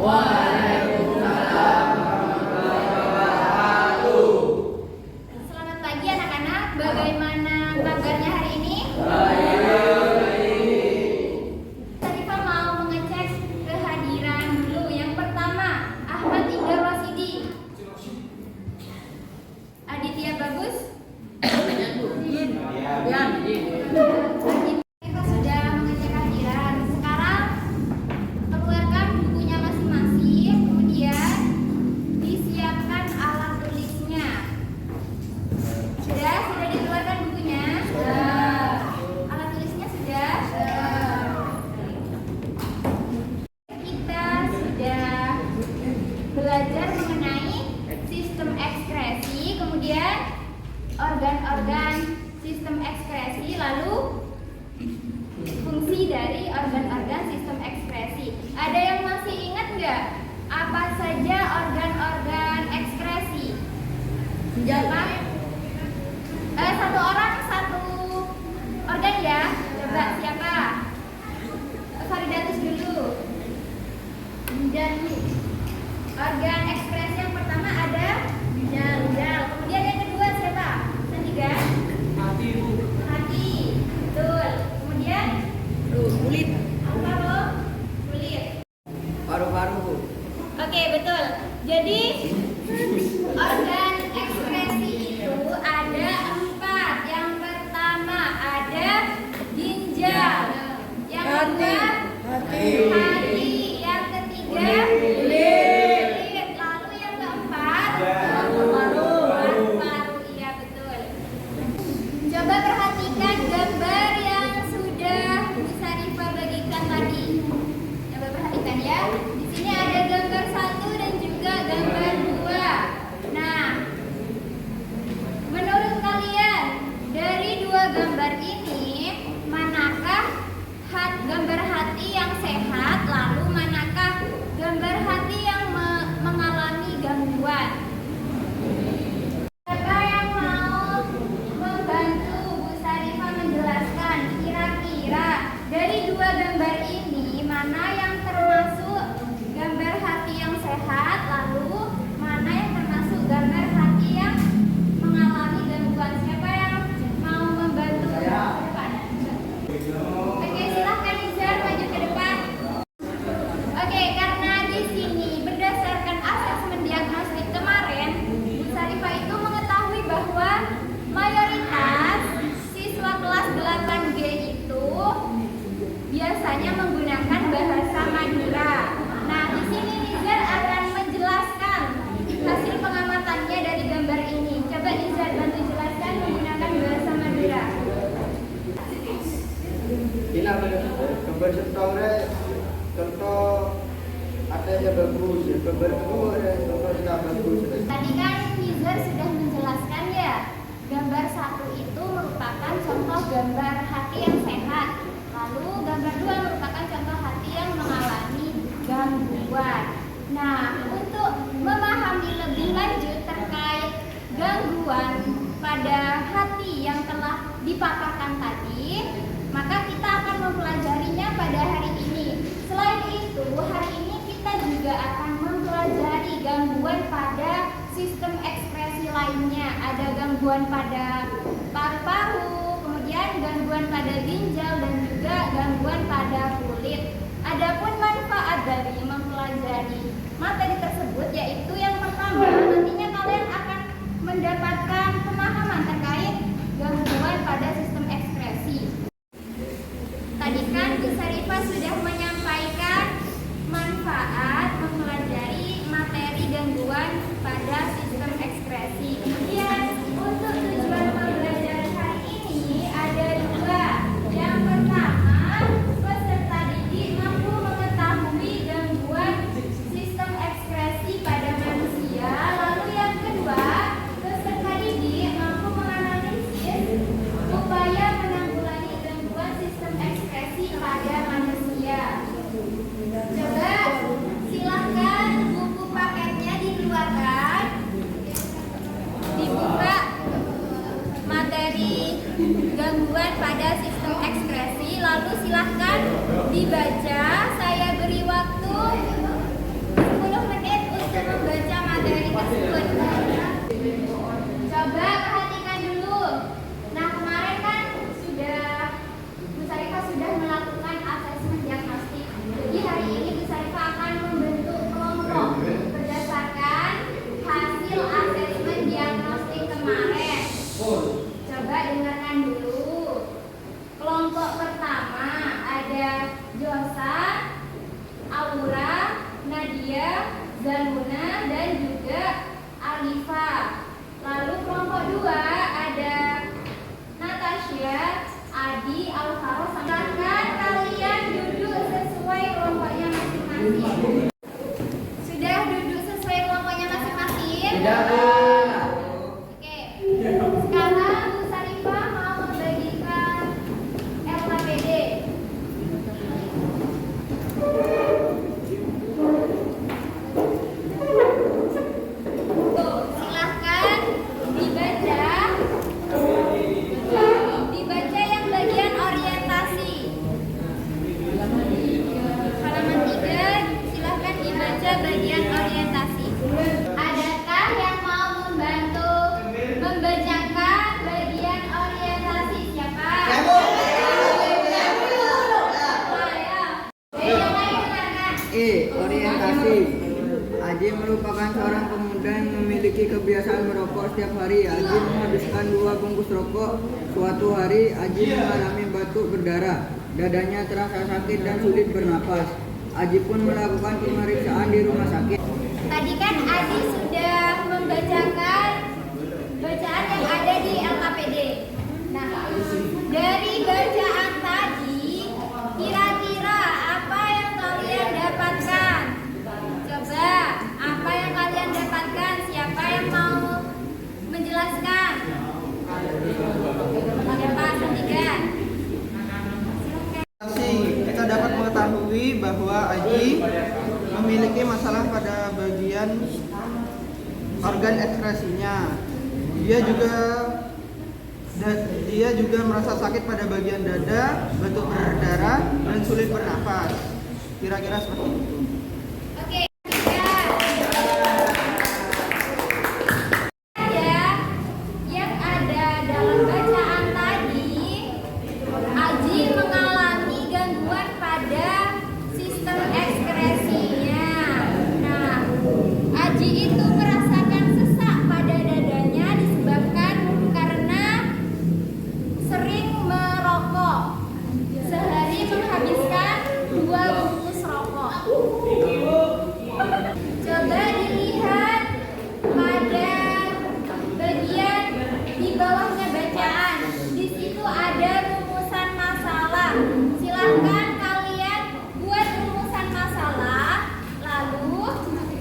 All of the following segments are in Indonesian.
Waalaikumsalam warahmatullahi wabarakatuh. Selamat pagi anak-anak, bagaimana kabarnya hari ini? Sarifah mau mengecek kehadiran dulu. Yang pertama, Ahmad Tinggal Wasidi. Aditya Bagus. Kita sudah mengecek kehadiran. Sekarang keluarkan bukunya masing-masing, kemudian disiapkan alat tulisnya. Sudah dikeluarkan bukunya? Alat tulisnya sudah? Kita sudah belajar mengenai sistem ekspresi, kemudian organ-organ sistem ekspresi, lalu fungsi dari organ-organ sistem ekspresi. Ada yang masih ingat nggak? Apa saja organ-organ ekspresi? Siapa? Satu orang satu organ ya. Coba siapa? Faridatus dulu. Dan organ ekspresi yang pertama ada ginjal. Kemudian yang kedua siapa? Ketiga? Hati, Bu. Hati. Betul. Kemudian Kulit. apa loh? Kulit. Paru-paru, Bu. Oke, betul. Jadi organ ekspresi itu ada 4. Yang pertama ada ginjal. Yang kedua hati. Yang ketiga kulit. Lalu yang keempat paru-paru. Iya, betul. Coba perhatikan gambar yang sudah Bu Sarifah bagikan tadi. Coba perhatikan ya. Di sini ada gambar 1 dan juga gambar 2. Nah, menurut kalian dari 2 gambar ini manakah gambar hati yang sehat, lalu manakah gambar hati yang mengalami gangguan? Siapa yang mau membantu Bu Sarifah menjelaskan kira-kira dari 2 gambar ini mana yang termasuk gambar hati yang sehat, lalu mana yang termasuk gambar hati yang mengalami gangguan? Siapa yang mau membantu? Oke, silahkan Izar maju ke depan. Oke, karena di sini berdasarkan asesmen diagnostik kemarin, Bu Sarifah itu mengetahui bahwa mayoritas siswa kelas 8G itu biasanya menggunakan bahasa Madura. Nah, di sini Nizar akan menjelaskan hasil pengamatannya dari gambar ini. Coba Nizar bantu jelaskan menggunakan bahasa Madura. Ini gambar setore contoh ada yang bagus, gambar kedua ada contoh tidak bagus. Tadi kan Nizar sudah menjelaskan ya, gambar 1 itu merupakan contoh gambar hati yang sehat. Lalu gambar 2 merupakan contoh hati yang mengalami gangguan. Nah, untuk memahami lebih lanjut terkait gangguan pada hati yang telah dipaparkan tadi, maka kita akan mempelajarinya pada hari ini. Selain itu, hari ini kita juga akan mempelajari gangguan pada sistem ekspresi lainnya. Ada gangguan pada paru-paru, kemudian gangguan pada ginjal, dan juga gangguan pada kulit. Adapun manfaat dari mempelajari materi tersebut yaitu yang pertama, nantinya kalian akan mendapatkan pemahaman terkait gangguan pada sistem ekspresi. Tadi kan Bu Sarifah sudah menyampaikan manfaat mempelajari materi gangguan pada sistem ekspresi. Kemudian untuk tujuan pembelajaran hari ini ada 2. Yang pertama, peserta didik mampu mengetahui gangguan sistem ekspresi pada manusia. Lalu yang kedua, peserta didik mampu menganalisis upaya menanggulangi gangguan sistem ekspresi pada manusia. Coba silahkan buku paketnya dikeluarkan, dibuka materi gangguan pada sistem ekspresi, lalu silahkan dibaca. Saya beri waktu ada Josa, Aura, Nadia, Zanuna, dan juga Alifa. Lalu kelompok 2 ada Natasha, Adi, Alvaro. Silakan kalian duduk sesuai kelompoknya masing-masing. Sudah duduk sesuai kelompoknya masing-masing? Sudah, Bu. Oke. Sekarang Bu Sarifah mau membagikan LKPD. Tuh, silahkan dibaca. Dibaca yang bagian orientasi. Halaman 3, silahkan dibaca bagian orientasi. Adakah yang mau membantu membacakan bagian orientasi? Siapa? Ayo. Yang lain dengarkan. E. Orientasi. Aji merupakan seorang pemuda yang memiliki kebiasaan merokok setiap hari. Aji menghabiskan 2 bungkus rokok. Suatu hari Aji mengalami batuk berdarah. Dadanya terasa sakit dan sulit bernapas. Aji pun melakukan pemeriksaan di rumah sakit. Tadi kan Adi sudah membacakan bacaan yang ada di LKPD. Nah, dari bacaan tadi, kira-kira apa yang kalian dapatkan? Coba, apa yang kalian dapatkan? Siapa yang mau menjelaskan? Siapa? Tiga. Kita dapat mengetahui bahwa Aji memiliki masalah pada bagian organ ekskresinya. Dia juga merasa sakit pada bagian dada, batuk berdarah, dan sulit bernafas. Kira-kira seperti itu. Oke, tiga. Yang ada dalam bacaan tadi, Aji mengalami gangguan pada sistem ekskresinya. Nah, Aji itu merasakan sesak pada dadanya disebabkan karena sering merokok. Sehari menghabiskan 2 bungkus rokok. Coba dilihat pada bagian di bawahnya bacaan. Di situ ada rumusan masalah. Silahkan kalian buat rumusan masalah. Lalu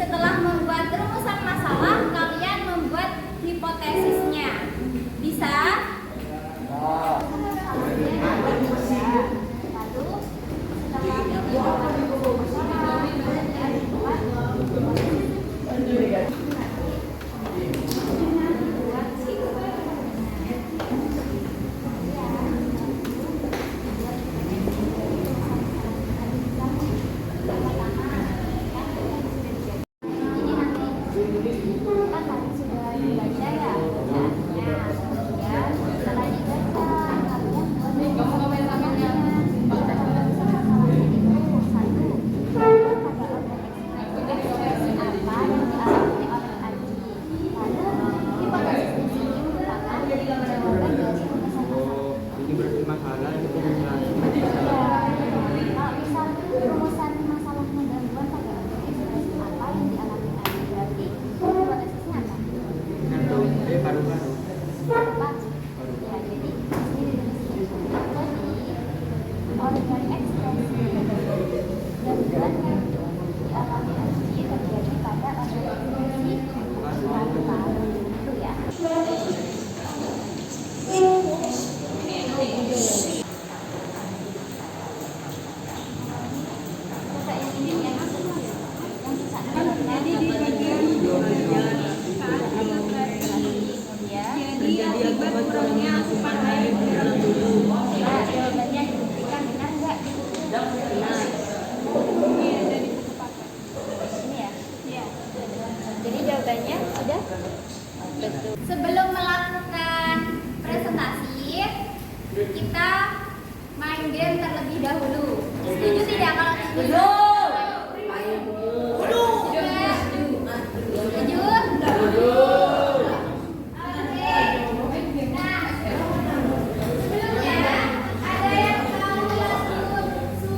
setelah membuat rumusan masalah, kalian membuat hipotesisnya. Bisa? Kan tadi sudah dibaca ya bacaannya. Kemudian setelah dibaca, kalian organ ekspresi gangguan yang dialami Aji terjadi pada organ ekspresi paru-paru itu ya. Sebelum melakukan presentasi, kita main game terlebih dahulu. Setuju tidak kalau setuju? Setuju? Oke. Nah, sebelumnya ada yang mau langsung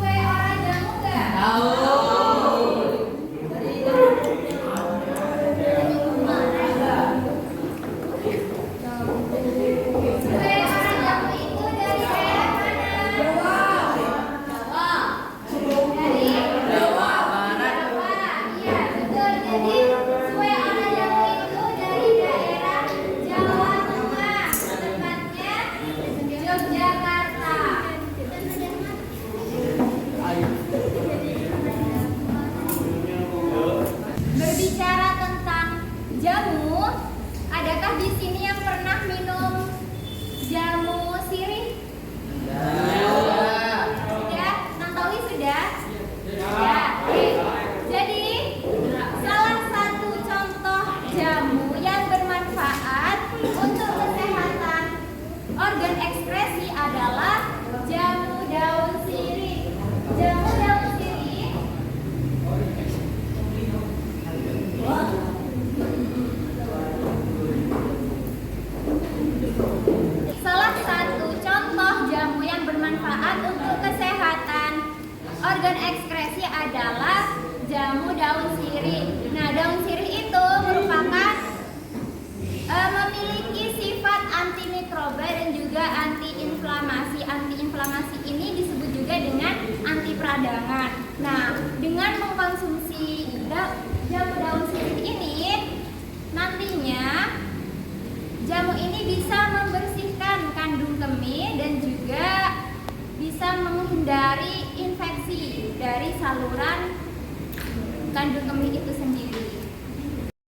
organ ekskresi adalah jamu daun sirih. Nah, daun sirih itu merupakan memiliki sifat antimikroba dan juga antiinflamasi. Antiinflamasi ini disebut juga dengan anti peradangan. Nah, dengan mengkonsumsi jamu daun sirih ini, nantinya jamu ini bisa membersihkan kandung kemih dan juga bisa menghindari infeksi dari saluran kandung kemih itu sendiri.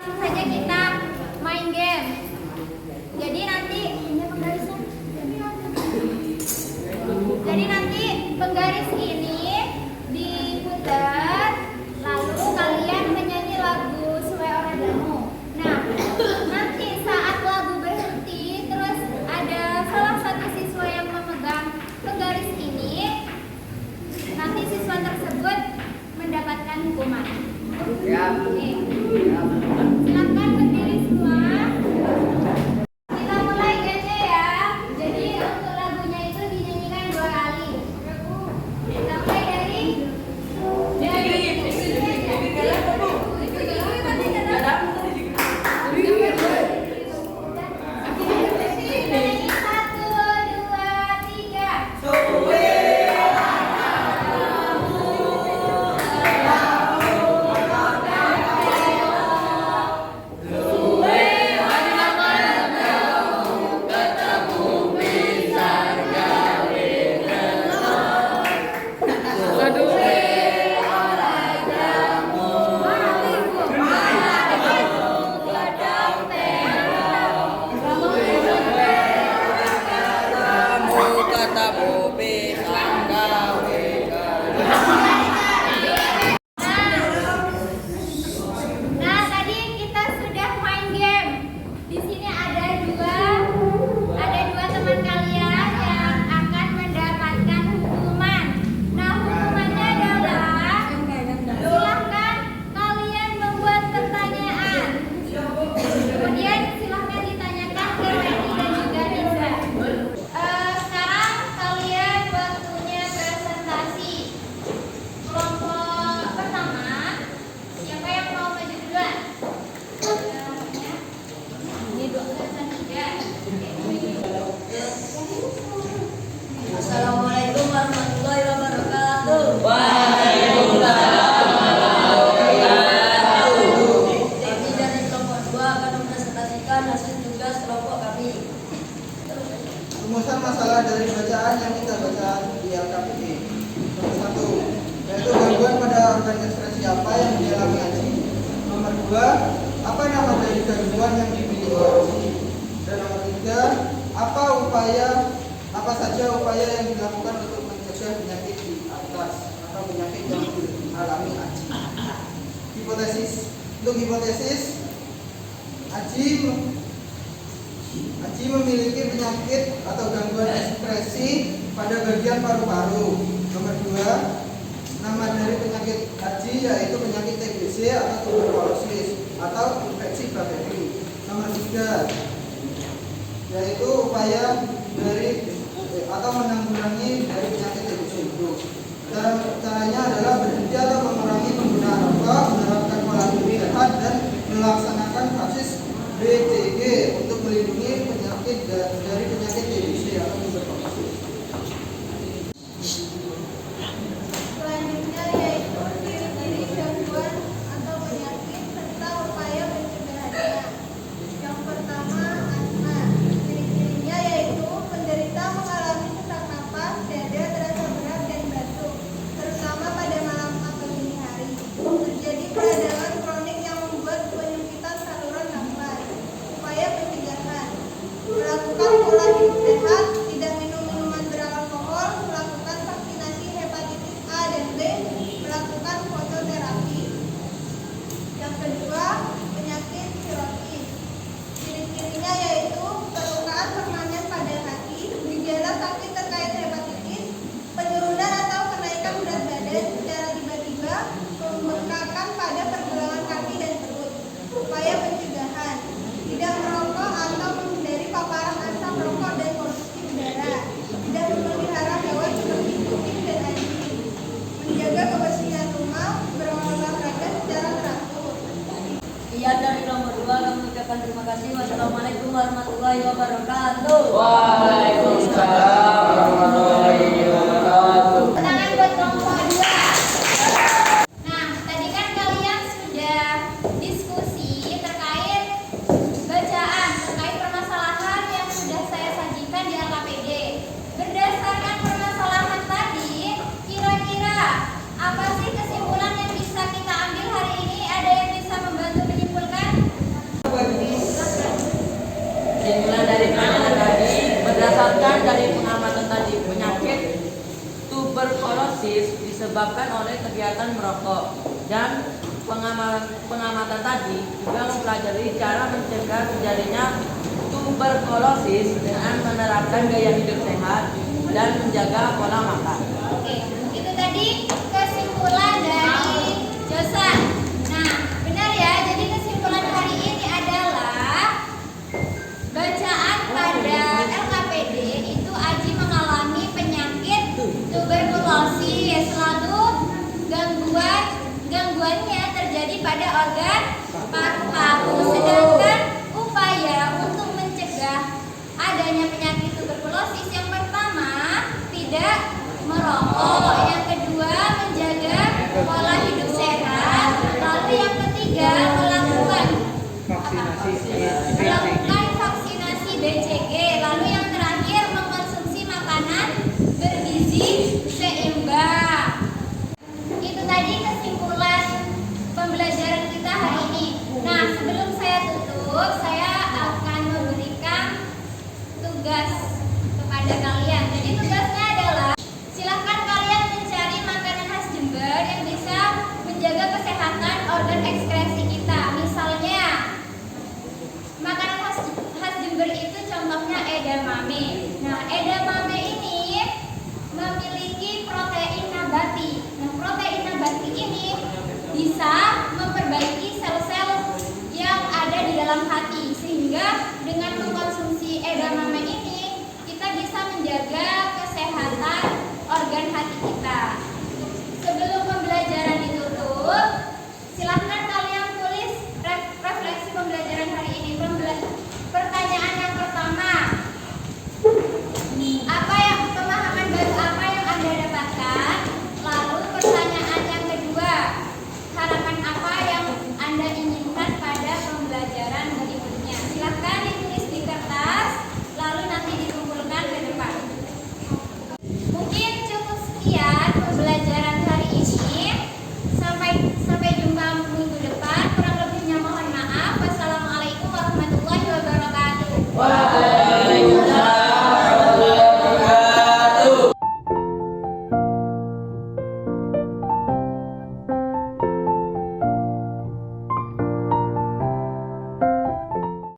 Langsung saja kita main game. Jadi nanti ini penggarisnya. Jadi nanti penggaris ini diputar, lalu kalian menyanyi lagu sesuai oradamu. Nah, nanti saat lagu berhenti, terus ada salah satu siswa yang memegang penggaris ini, nanti siswa tersebut mendapatkan hukuman. Siap. Oke. Silakan berdiri semua. Kita mulai gamenya ya. Jadi untuk lagunya itu dinyanyikan 2 kali. Kita mulai dari satu, dua, tiga. Nah, tadi kita sudah main game. Di sini ada dua teman kalian yang akan mendapatkan hukuman. Nah, hukumannya adalah silahkan kalian membuat pertanyaan. Kemudian silahkan ditanyakan ke Wendy dan juga Riza. Sekarang kalian waktunya presentasi. Kelompok pertama, siapa yang mau maju duluan? Ini 2 Assalamualaikum warahmatullahi wabarakatuh. Kami dari kelompok 2 akan mempresentasikan hasil tugas kelompok kami. Rumusan masalah dari bacaan yang kita baca di LKPD. Nomor 1, yaitu gangguan pada organ ekspresi apa yang dialami Aji. Nomor 2, apa nama dari gangguan yang dimiliki Aji. Dan nomor 3, apa saja upaya yang dilakukan untuk mencegah penyakit di atas atau penyakit yang dialami Aji. Hipotesis. Untuk hipotesis, Aji memiliki penyakit atau gangguan ekspresi pada bagian paru-paru. Nomor 2, nama dari penyakit Aji yaitu penyakit TBC atau tuberkulosis atau infeksi bakteri. Nomor 3, yaitu upaya dari atau menanggulangi dari penyakit TBC itu. Caranya adalah berhenti atau mengurangi penggunaan rokok, menerapkan pola hidup sehat dan melaksanakan vaksin BCG untuk melindungi penyakit dari penyakit TBC atau tuberkulosis. Selanjutnya yaitu ciri-ciri gangguan atau penyakit serta upaya pencegahannya. Yang pertama, asma. Ciri-cirinya yaitu penderita mengalami sesak napas, dada terasa warahmatullahi wabarakatuh. Waalaikumsalam warahmatullahi wabarakatuh. Tangan buat kelompok 2. Nah, tadi kan kalian sudah diskusi terkait bacaan, terkait permasalahan yang sudah saya sajikan di LKPD. Berdasarkan permasalahan tadi, kira-kira apa sih kesimpulan yang bisa kita ambil hari ini? Ada yang bisa membantu menyimpulkan? Kesimpulan dari pengamatan tadi, berdasarkan dari pengamatan tadi, penyakit tuberkulosis disebabkan oleh kegiatan merokok, dan pengamatan tadi juga mempelajari cara mencegah terjadinya tuberkulosis dengan menerapkan gaya hidup sehat dan menjaga pola makan. Oke, itu tadi kesimpulan dari Josan. Nah, benar ya. Jadi kesimpulan hari ini adalah bacaan pada LKPD itu Aji mengalami penyakit tuberkulosis, lalu gangguannya terjadi pada organ paru-paru. Sedangkan upaya untuk mencegah adanya penyakit tuberkulosis yang pertama tidak merokok, yang kedua menjaga pola hidup sehat, lalu yang ketiga melakukan vaksinasi BCG, lalu yang terakhir mengkonsumsi makanan bergizi seimbang. Itu tadi kesimpulan pembelajaran kita hari ini. Nah, sebelum saya tutup, saya akan memberikan tugas kepada kalian. Jadi tugasnya adalah silahkan kalian mencari makanan khas Jember yang bisa menjaga kesehatan organ ekskresi kita. Misalnya makanan khas Jember itu contohnya edamame. Nah, edamame ini memiliki protein nabati. Nah, protein nabati ini bisa memperbaiki